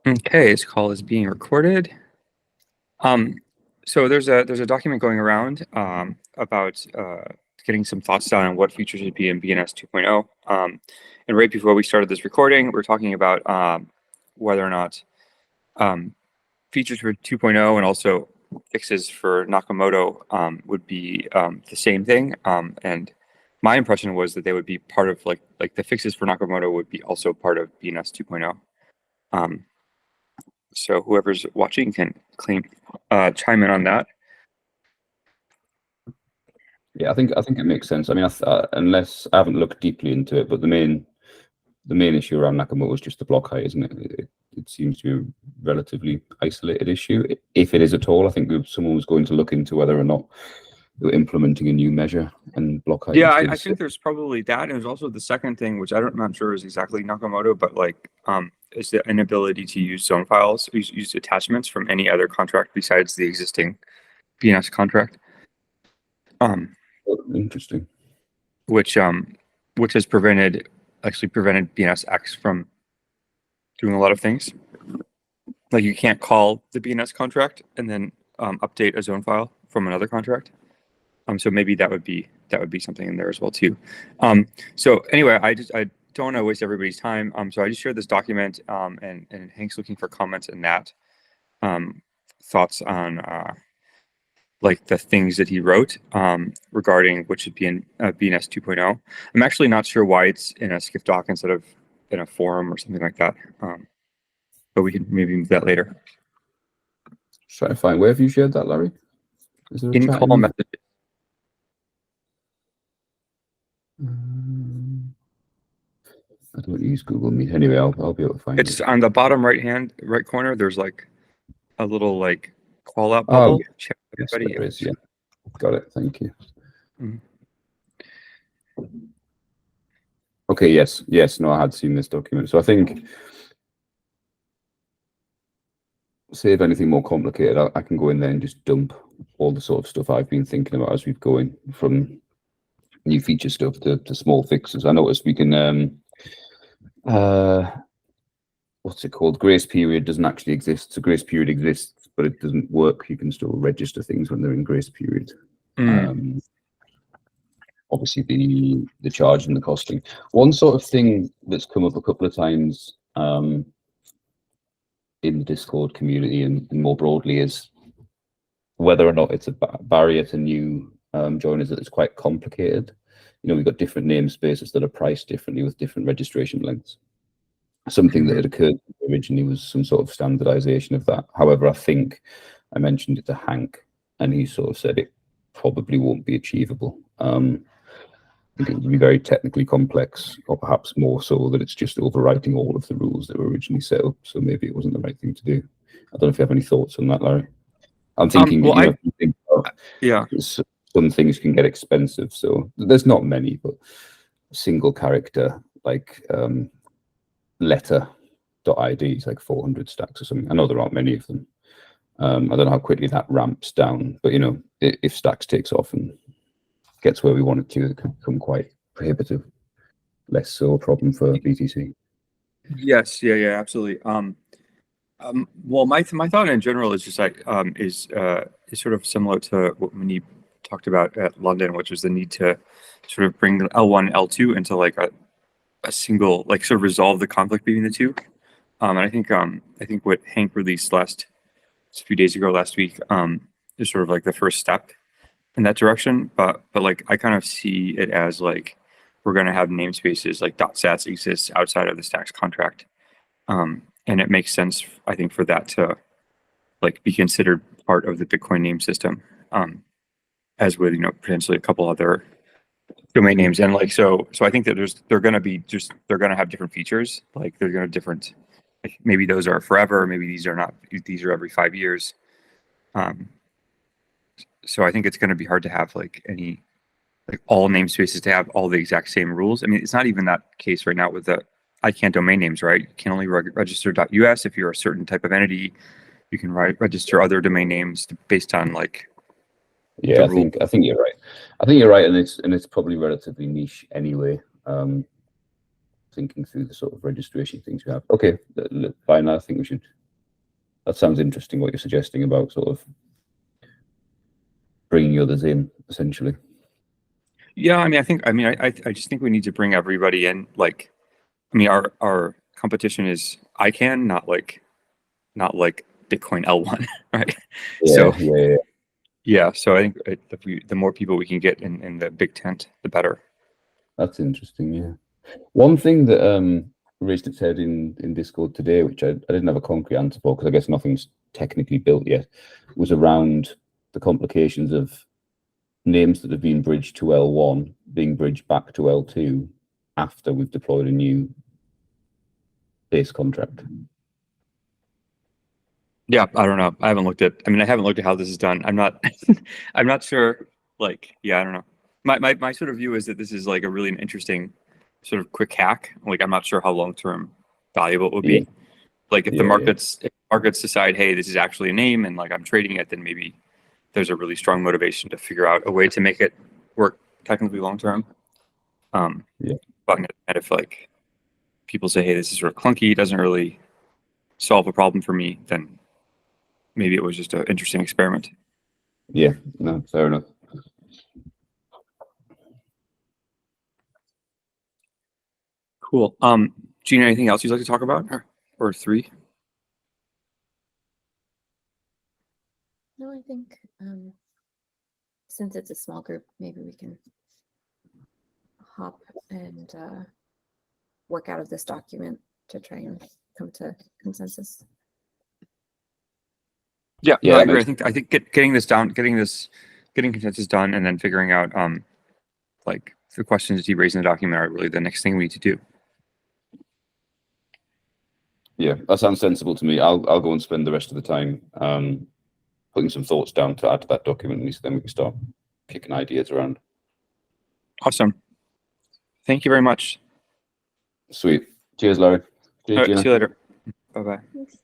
Okay, this call is being recorded. So there's a document going around about getting some thoughts down on what features should be in BNS 2.0. And right before we started this recording, we're talking about whether or not features for 2.0 and also fixes for Nakamoto would be the same thing. And my impression was that they would be part of like the fixes for Nakamoto would be also part of BNS 2.0. So whoever's watching can chime in on that. Yeah, I think it makes sense. I mean, unless I haven't looked deeply into it, but the main issue around Nakamoto is just the block height, isn't it? It seems to be a relatively isolated issue, if it is at all. I think someone was going to look into whether or not they were implementing a new measure and block height. Yeah, I think there's probably that, and there's also the second thing, which I'm not sure is exactly Nakamoto, but like is the inability to use zone files, use attachments from any other contract besides the existing BNS contract. Interesting. Which has prevented BNSX from doing a lot of things. Like you can't call the BNS contract and then update a zone file from another contract. So maybe that would be something in there as well too. So anyway, I don't want to waste everybody's time. So I just shared this document, and Hank's looking for comments in that. Thoughts on like the things that he wrote regarding what should be in BNS 2.0. I'm actually not sure why it's in a SCIF doc instead of in a forum or something like that. But we can maybe move that later. Try to find, where have you shared that, Larry? Is there a In chat call messages. I don't use Google Meet. Anyway, I'll be able to find it. It's on the bottom right corner. There's like a little like call out bubble. Oh, Check yes, everybody. there is, yeah. Got it. Thank you. Okay. Yes. No, I had seen this document. So I think, save anything more complicated, I can go in there and just dump all the sort of stuff I've been thinking about as we've going from new feature stuff to small fixes. I noticed we can what's it called? Grace period doesn't actually exist. So grace period exists, but it doesn't work. You can still register things when they're in grace period. Obviously the charge and the costing. One sort of thing that's come up a couple of times in the Discord community and more broadly is whether or not it's a barrier to new joiners, that it's quite complicated. You know, we've got different namespaces that are priced differently with different registration lengths. Something that had occurred originally was some sort of standardization of that. However, I think I mentioned it to Hank, and he sort of said it probably won't be achievable. I think it would be very technically complex, or perhaps more so that it's just overwriting all of the rules that were originally set up. So maybe it wasn't the right thing to do. I don't know if you have any thoughts on that, Larry. I'm thinking, yeah, some things can get expensive. So there's not many, but single character like letter.id is like 400 stacks or something. I know there aren't many of them. I don't know how quickly that ramps down, but you know, if stacks takes off and gets where we want it to, it can become quite prohibitive. Less so a problem for BTC. Yes, yeah, absolutely. Well, my thought in general is just like is sort of similar to what when you talked about at London, which was the need to sort of bring the L1, L2 into like a single, like sort of resolve the conflict between the two. And I think what Hank released a few days ago, last week, is sort of like the first step in that direction. But like I kind of see it as like we're going to have namespaces like .sats exists outside of the Stacks contract, and it makes sense, I think, for that to like be considered part of the Bitcoin name system, as with potentially a couple other domain names. And like so I think that they're going to have different features. Like they're going to different. Like maybe those are forever. Maybe these are not. These are every 5 years. So I think it's going to be hard to have like all namespaces to have all the exact same rules. I mean, it's not even that case right now with the ICANN domain names, right? You can only register .us if you're a certain type of entity. You can register other domain names based on like. Yeah, I think you're right. I think you're right, and it's probably relatively niche anyway. thinking through the sort of registration things we have. Okay, fine. I think we should. That sounds interesting. What you're suggesting about sort of bringing others in, essentially. Yeah, I mean, I just think we need to bring everybody in. Like, I mean, our competition is ICANN, not like Bitcoin L1, right? Yeah, So yeah. so I think the more people we can get in the big tent, the better. That's interesting. Yeah. One thing that raised its head in Discord today, which I didn't have a concrete answer for because I guess nothing's technically built yet, was around the complications of names that have been bridged to L1 being bridged back to L2 after we've deployed a new base contract. Yeah, I don't know. I haven't looked at. I mean, I haven't looked at how this is done. I'm not. I'm not sure. Like, yeah, I don't know. My sort of view is that this is like a really interesting sort of quick hack. Like, I'm not sure how long term valuable it would be. Like, if the markets decide, hey, this is actually a name, and like I'm trading it, then maybe there's a really strong motivation to figure out a way to make it work technically long term. But if like people say, hey, this is sort of clunky, doesn't really solve a problem for me, then maybe it was just an interesting experiment. Yeah, no, fair enough. Cool. Gina, anything else you'd like to talk about, or three? No, I think since it's a small group, maybe we can hop and work out of this document to try and come to consensus. Yeah, no, I agree. I think getting this down, getting consensus done, and then figuring out like the questions that you raised in the document are really the next thing we need to do. Yeah, that sounds sensible to me. I'll go and spend the rest of the time putting some thoughts down to add to that document, at least then we can start kicking ideas around. Awesome. Thank you very much. Sweet. Cheers, Larry. Cheers, All right, Gina. see you later. Bye-bye. Thanks.